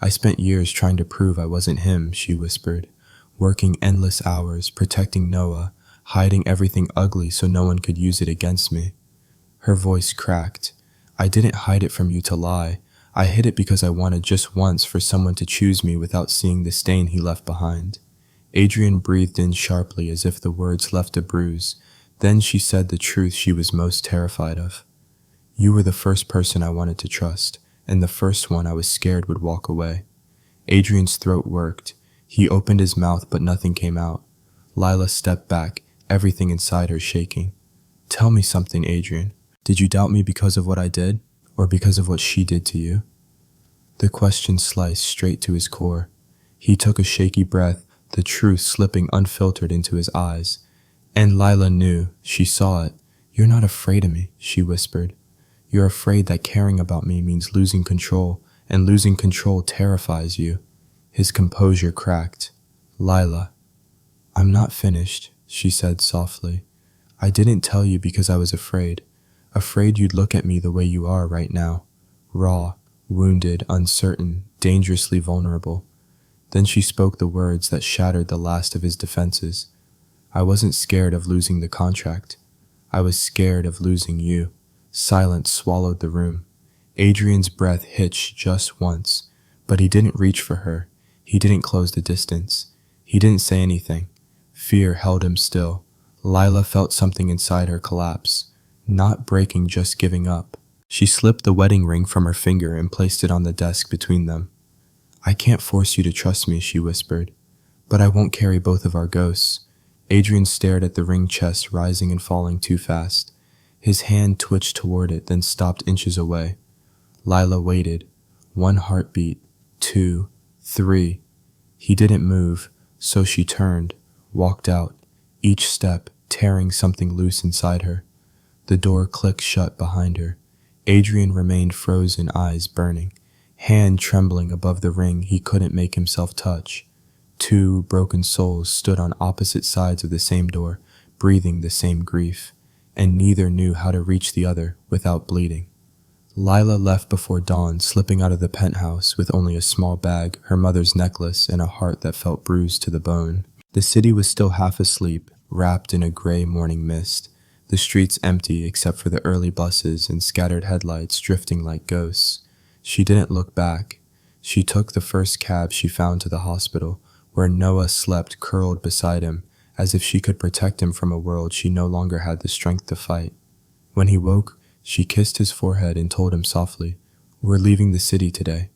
I spent years trying to prove I wasn't him, she whispered, working endless hours, protecting Noah, hiding everything ugly so no one could use it against me. Her voice cracked. I didn't hide it from you to lie. I hid it because I wanted just once for someone to choose me without seeing the stain he left behind. Adrian breathed in sharply as if the words left a bruise. Then she said the truth she was most terrified of. You were the first person I wanted to trust, and the first one I was scared would walk away. Adrian's throat worked. He opened his mouth, but nothing came out. Lila stepped back, everything inside her shaking. Tell me something, Adrian. Did you doubt me because of what I did, or because of what she did to you? The question sliced straight to his core. He took a shaky breath, the truth slipping unfiltered into his eyes. And Lila knew, she saw it. You're not afraid of me, she whispered. You're afraid that caring about me means losing control, and losing control terrifies you. His composure cracked. Lila. I'm not finished, she said softly. I didn't tell you because I was afraid. Afraid you'd look at me the way you are right now. Raw, wounded, uncertain, dangerously vulnerable. Then she spoke the words that shattered the last of his defenses. I wasn't scared of losing the contract. I was scared of losing you. Silence swallowed the room. Adrian's breath hitched just once, but he didn't reach for her. He didn't close the distance. He didn't say anything. Fear held him still. Lila felt something inside her collapse. Not breaking, just giving up. She slipped the wedding ring from her finger and placed it on the desk between them. I can't force you to trust me, she whispered, but I won't carry both of our ghosts. Adrian stared at the ring chest rising and falling too fast. His hand twitched toward it, then stopped inches away. Lila waited. 1 heartbeat, 2, 3. He didn't move, so she turned, walked out, each step tearing something loose inside her. The door clicked shut behind her. Adrian remained frozen, eyes burning, hand trembling above the ring he couldn't make himself touch. 2 broken souls stood on opposite sides of the same door, breathing the same grief, and neither knew how to reach the other without bleeding. Lila left before dawn, slipping out of the penthouse with only a small bag, her mother's necklace, and a heart that felt bruised to the bone. The city was still half asleep, wrapped in a gray morning mist. The streets empty except for the early buses and scattered headlights drifting like ghosts. She didn't look back. She took the first cab she found to the hospital, where Noah slept curled beside him, as if she could protect him from a world she no longer had the strength to fight. When he woke, she kissed his forehead and told him softly, We're leaving the city today.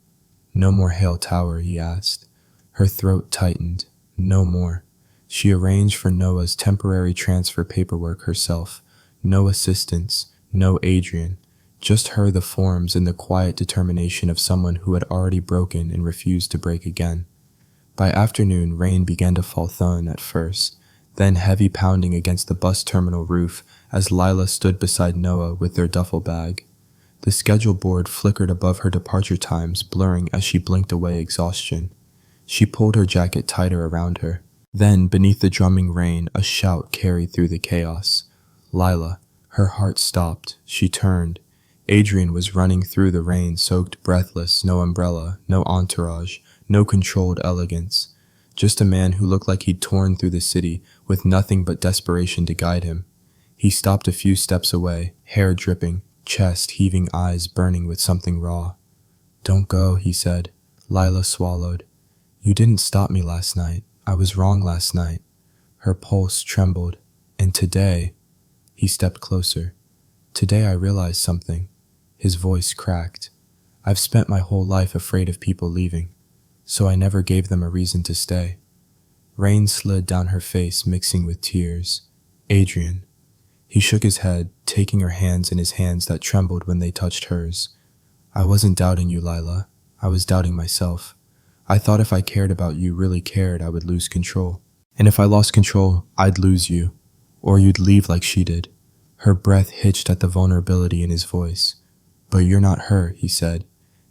No more Hale Tower, he asked. Her throat tightened. No more. She arranged for Noah's temporary transfer paperwork herself. No assistance, no Adrian, just her, the forms, and the quiet determination of someone who had already broken and refused to break again. By afternoon, rain began to fall, thin at first, then heavy pounding against the bus terminal roof as Lila stood beside Noah with their duffel bag. The schedule board flickered above her departure times, blurring as she blinked away exhaustion. She pulled her jacket tighter around her. Then, beneath the drumming rain, a shout carried through the chaos. Lila. Her heart stopped. She turned. Adrian was running through the rain-soaked, breathless, no umbrella, no entourage, no controlled elegance. Just a man who looked like he'd torn through the city with nothing but desperation to guide him. He stopped a few steps away, hair dripping, chest heaving, eyes burning with something raw. Don't go, he said. Lila swallowed. You didn't stop me last night. I was wrong last night. Her pulse trembled. And today, he stepped closer. Today I realized something. His voice cracked. I've spent my whole life afraid of people leaving, so I never gave them a reason to stay. Rain slid down her face, mixing with tears. Adrian. He shook his head, taking her hands in his hands that trembled when they touched hers. I wasn't doubting you, Lila. I was doubting myself. I thought if I cared about you, really cared, I would lose control. And if I lost control, I'd lose you. Or you'd leave like she did. Her breath hitched at the vulnerability in his voice. But you're not her, he said.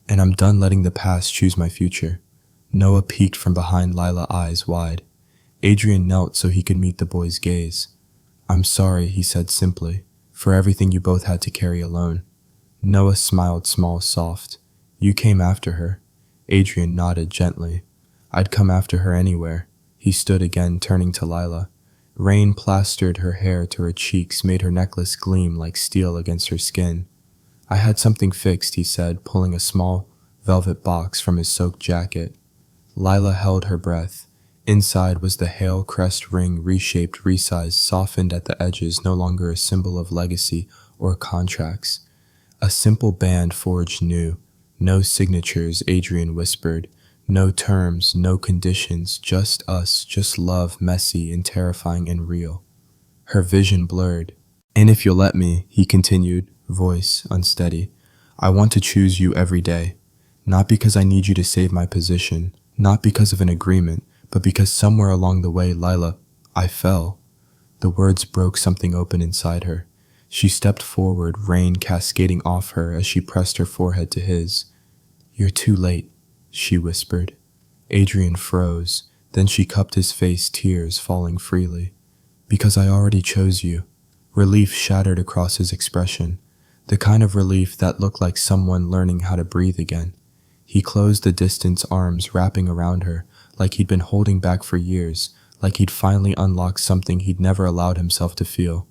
And I'm done letting the past choose my future. Noah peeked from behind Lila's eyes wide. Adrian knelt so he could meet the boy's gaze. I'm sorry, he said simply, for everything you both had to carry alone. Noah smiled small, soft. You came after her. Adrian nodded gently. I'd come after her anywhere. He stood again, turning to Lila. Rain plastered her hair to her cheeks, made her necklace gleam like steel against her skin. I had something fixed, he said, pulling a small velvet box from his soaked jacket. Lila held her breath. Inside was the Hail Crest ring, reshaped, resized, softened at the edges, no longer a symbol of legacy or contracts. A simple band forged new. No signatures, Adrian whispered. No terms, no conditions, just us, just love, messy and terrifying and real. Her vision blurred. And if you'll let me, he continued, voice unsteady, I want to choose you every day. Not because I need you to save my position, not because of an agreement, but because somewhere along the way, Lila, I fell. The words broke something open inside her. She stepped forward, rain cascading off her as she pressed her forehead to his. You're too late, she whispered. Adrian froze. Then she cupped his face, tears falling freely. Because I already chose you. Relief shattered across his expression, the kind of relief that looked like someone learning how to breathe again. He closed the distant arms wrapping around her, like he'd been holding back for years, like he'd finally unlocked something he'd never allowed himself to feel.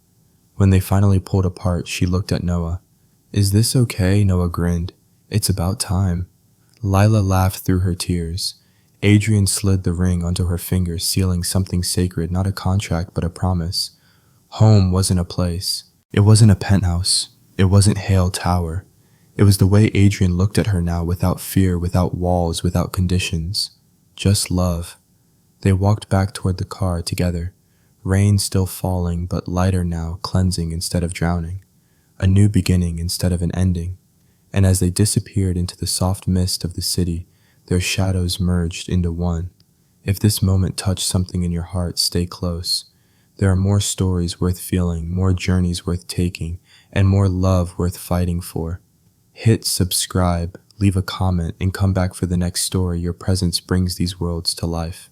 When they finally pulled apart, she looked at Noah. Is this okay? Noah grinned. It's about time. Lila laughed through her tears. Adrian slid the ring onto her finger, sealing something sacred, not a contract but a promise. Home wasn't a place. It wasn't a penthouse. It wasn't Hale Tower. It was the way Adrian looked at her now, without fear, without walls, without conditions. Just love. They walked back toward the car together. Rain still falling, but lighter now, cleansing instead of drowning. A new beginning instead of an ending. And as they disappeared into the soft mist of the city, their shadows merged into one. If this moment touched something in your heart, stay close. There are more stories worth feeling, more journeys worth taking, and more love worth fighting for. Hit subscribe, leave a comment, and come back for the next story. Your presence brings these worlds to life.